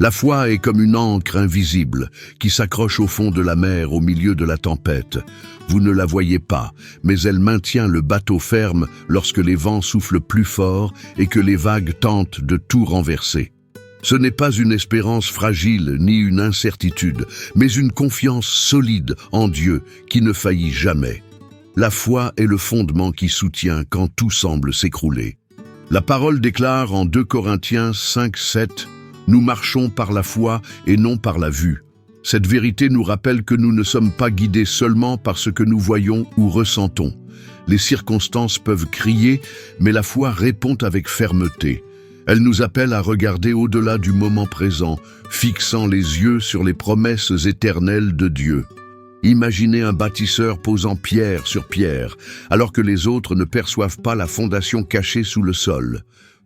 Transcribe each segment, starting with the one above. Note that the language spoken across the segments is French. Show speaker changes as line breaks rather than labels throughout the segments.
La foi est comme une ancre invisible qui s'accroche au fond de la mer au milieu de la tempête. Vous ne la voyez pas, mais elle maintient le bateau ferme lorsque les vents soufflent plus fort et que les vagues tentent de tout renverser. Ce n'est pas une espérance fragile ni une incertitude, mais une confiance solide en Dieu qui ne faillit jamais. La foi est le fondement qui soutient quand tout semble s'écrouler. La parole déclare en 2 Corinthiens 5:7 « Nous marchons par la foi et non par la vue ». Cette vérité nous rappelle que nous ne sommes pas guidés seulement par ce que nous voyons ou ressentons. Les circonstances peuvent crier, mais la foi répond avec fermeté. Elle nous appelle à regarder au-delà du moment présent, fixant les yeux sur les promesses éternelles de Dieu. Imaginez un bâtisseur posant pierre sur pierre, alors que les autres ne perçoivent pas la fondation cachée sous le sol.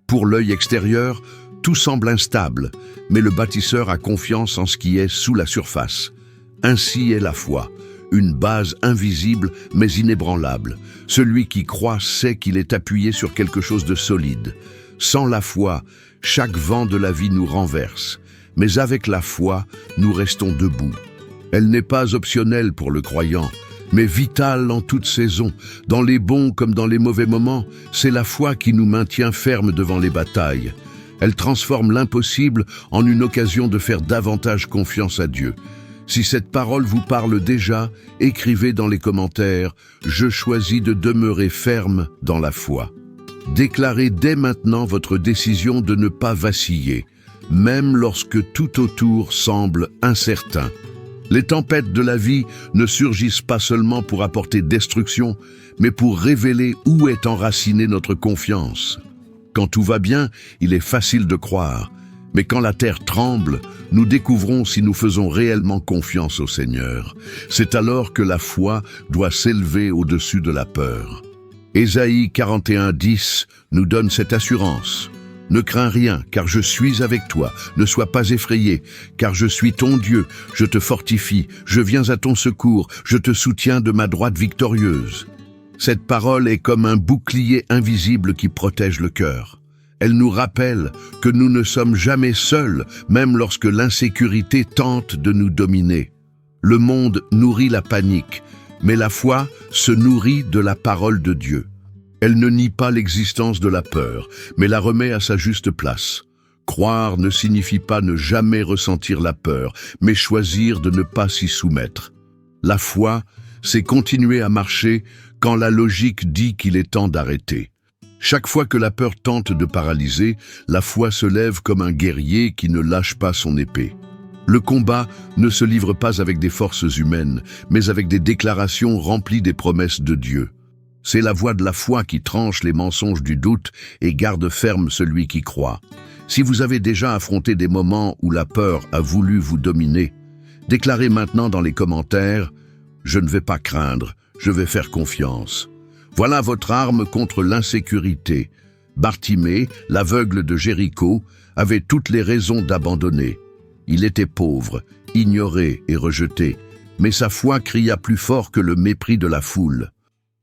Pour l'œil extérieur, tout semble instable, mais le bâtisseur a confiance en ce qui est sous la surface. Ainsi est la foi, une base invisible mais inébranlable. Celui qui croit sait qu'il est appuyé sur quelque chose de solide. Sans la foi, chaque vent de la vie nous renverse, mais avec la foi, nous restons debout. Elle n'est pas optionnelle pour le croyant, mais vitale en toute saison. Dans les bons comme dans les mauvais moments, c'est la foi qui nous maintient fermes devant les batailles. Elle transforme l'impossible en une occasion de faire davantage confiance à Dieu. Si cette parole vous parle déjà, écrivez dans les commentaires « Je choisis de demeurer ferme dans la foi ». Déclarez dès maintenant votre décision de ne pas vaciller, même lorsque tout autour semble incertain. Les tempêtes de la vie ne surgissent pas seulement pour apporter destruction, mais pour révéler où est enracinée notre confiance. Quand tout va bien, il est facile de croire, mais quand la terre tremble, nous découvrons si nous faisons réellement confiance au Seigneur. C'est alors que la foi doit s'élever au-dessus de la peur. Ésaïe 41:10 nous donne cette assurance. « Ne crains rien, car je suis avec toi. Ne sois pas effrayé, car je suis ton Dieu. Je te fortifie, je viens à ton secours, je te soutiens de ma droite victorieuse. » Cette parole est comme un bouclier invisible qui protège le cœur. Elle nous rappelle que nous ne sommes jamais seuls, même lorsque l'insécurité tente de nous dominer. Le monde nourrit la panique, mais la foi se nourrit de la parole de Dieu. Elle ne nie pas l'existence de la peur, mais la remet à sa juste place. Croire ne signifie pas ne jamais ressentir la peur, mais choisir de ne pas s'y soumettre. La foi, c'est continuer à marcher quand la logique dit qu'il est temps d'arrêter. Chaque fois que la peur tente de paralyser, la foi se lève comme un guerrier qui ne lâche pas son épée. Le combat ne se livre pas avec des forces humaines, mais avec des déclarations remplies des promesses de Dieu. C'est la voix de la foi qui tranche les mensonges du doute et garde ferme celui qui croit. Si vous avez déjà affronté des moments où la peur a voulu vous dominer, déclarez maintenant dans les commentaires « Je ne vais pas craindre, je vais faire confiance ». Voilà votre arme contre l'insécurité. Bartimée, l'aveugle de Jéricho, avait toutes les raisons d'abandonner. Il était pauvre, ignoré et rejeté, mais sa foi cria plus fort que le mépris de la foule.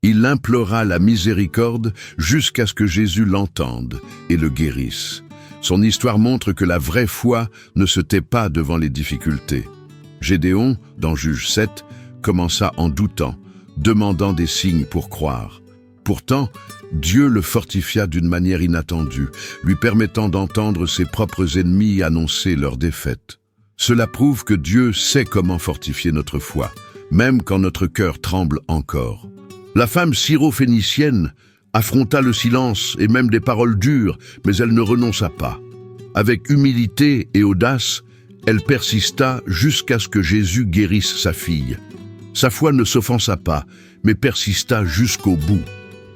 Il implora la miséricorde jusqu'à ce que Jésus l'entende et le guérisse. Son histoire montre que la vraie foi ne se tait pas devant les difficultés. Gédéon, dans Juges 7, commença en doutant, demandant des signes pour croire. Pourtant, Dieu le fortifia d'une manière inattendue, lui permettant d'entendre ses propres ennemis annoncer leur défaite. Cela prouve que Dieu sait comment fortifier notre foi, même quand notre cœur tremble encore. La femme syro-phénicienne affronta le silence et même des paroles dures, mais elle ne renonça pas. Avec humilité et audace, elle persista jusqu'à ce que Jésus guérisse sa fille. Sa foi ne s'offensa pas, mais persista jusqu'au bout.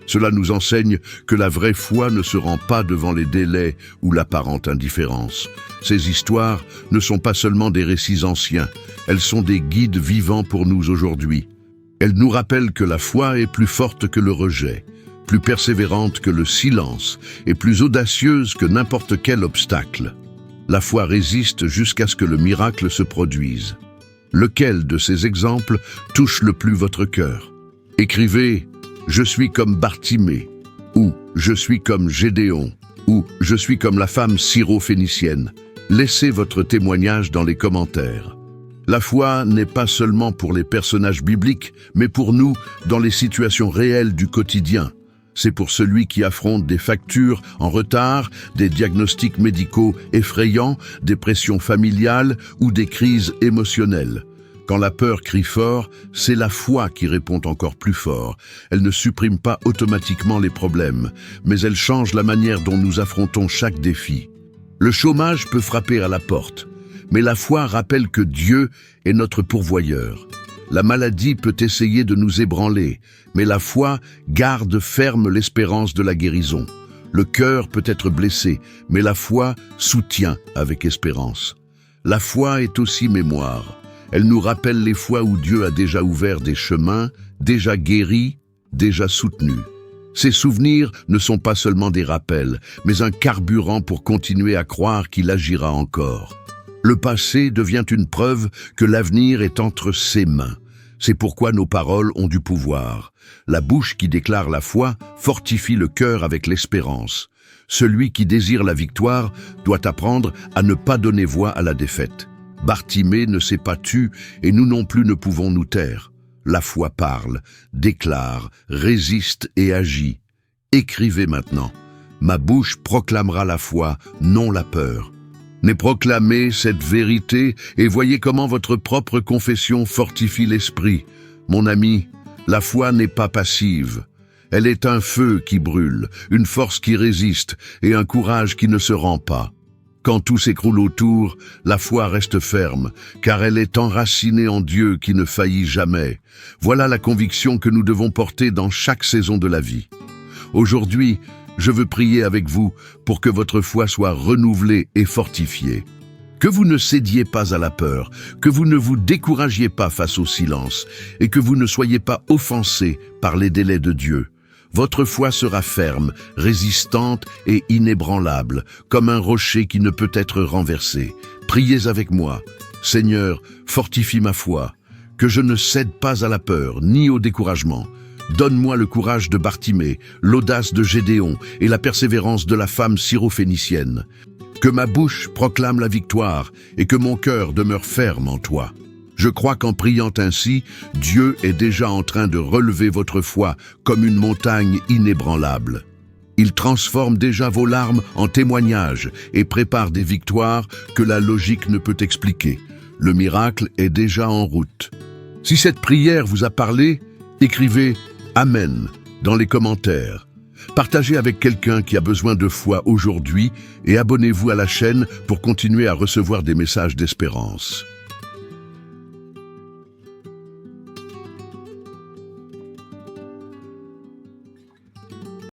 Cela nous enseigne que la vraie foi ne se rend pas devant les délais ou l'apparente indifférence. Ces histoires ne sont pas seulement des récits anciens, elles sont des guides vivants pour nous aujourd'hui. Elles nous rappellent que la foi est plus forte que le rejet, plus persévérante que le silence et plus audacieuse que n'importe quel obstacle. La foi résiste jusqu'à ce que le miracle se produise. Lequel de ces exemples touche le plus votre cœur? Écrivez « Je suis comme Bartimée » ou « Je suis comme Gédéon » ou « Je suis comme la femme syro-phénicienne ». Laissez votre témoignage dans les commentaires. La foi n'est pas seulement pour les personnages bibliques, mais pour nous, dans les situations réelles du quotidien. C'est pour celui qui affronte des factures en retard, des diagnostics médicaux effrayants, des pressions familiales ou des crises émotionnelles. Quand la peur crie fort, c'est la foi qui répond encore plus fort. Elle ne supprime pas automatiquement les problèmes, mais elle change la manière dont nous affrontons chaque défi. Le chômage peut frapper à la porte, mais la foi rappelle que Dieu est notre pourvoyeur. La maladie peut essayer de nous ébranler, mais la foi garde ferme l'espérance de la guérison. Le cœur peut être blessé, mais la foi soutient avec espérance. La foi est aussi mémoire. Elle nous rappelle les fois où Dieu a déjà ouvert des chemins, déjà guéri, déjà soutenu. Ces souvenirs ne sont pas seulement des rappels, mais un carburant pour continuer à croire qu'il agira encore. Le passé devient une preuve que l'avenir est entre ses mains. C'est pourquoi nos paroles ont du pouvoir. La bouche qui déclare la foi fortifie le cœur avec l'espérance. Celui qui désire la victoire doit apprendre à ne pas donner voix à la défaite. Bartimée ne s'est pas tu, et nous non plus ne pouvons nous taire. La foi parle, déclare, résiste et agit. Écrivez maintenant. Ma bouche proclamera la foi, non la peur. Mais proclamez cette vérité et voyez comment votre propre confession fortifie l'esprit. Mon ami, la foi n'est pas passive. Elle est un feu qui brûle, une force qui résiste et un courage qui ne se rend pas. Quand tout s'écroule autour, la foi reste ferme, car elle est enracinée en Dieu qui ne faillit jamais. Voilà la conviction que nous devons porter dans chaque saison de la vie. Aujourd'hui, je veux prier avec vous pour que votre foi soit renouvelée et fortifiée. Que vous ne cédiez pas à la peur, que vous ne vous découragiez pas face au silence et que vous ne soyez pas offensés par les délais de Dieu. Votre foi sera ferme, résistante et inébranlable, comme un rocher qui ne peut être renversé. Priez avec moi. Seigneur, fortifie ma foi, que je ne cède pas à la peur ni au découragement. Donne-moi le courage de Bartimée, l'audace de Gédéon et la persévérance de la femme syrophénicienne. Que ma bouche proclame la victoire et que mon cœur demeure ferme en toi. Je crois qu'en priant ainsi, Dieu est déjà en train de relever votre foi comme une montagne inébranlable. Il transforme déjà vos larmes en témoignages et prépare des victoires que la logique ne peut expliquer. Le miracle est déjà en route. Si cette prière vous a parlé, écrivez « Amen » dans les commentaires. Partagez avec quelqu'un qui a besoin de foi aujourd'hui et abonnez-vous à la chaîne pour continuer à recevoir des messages d'espérance.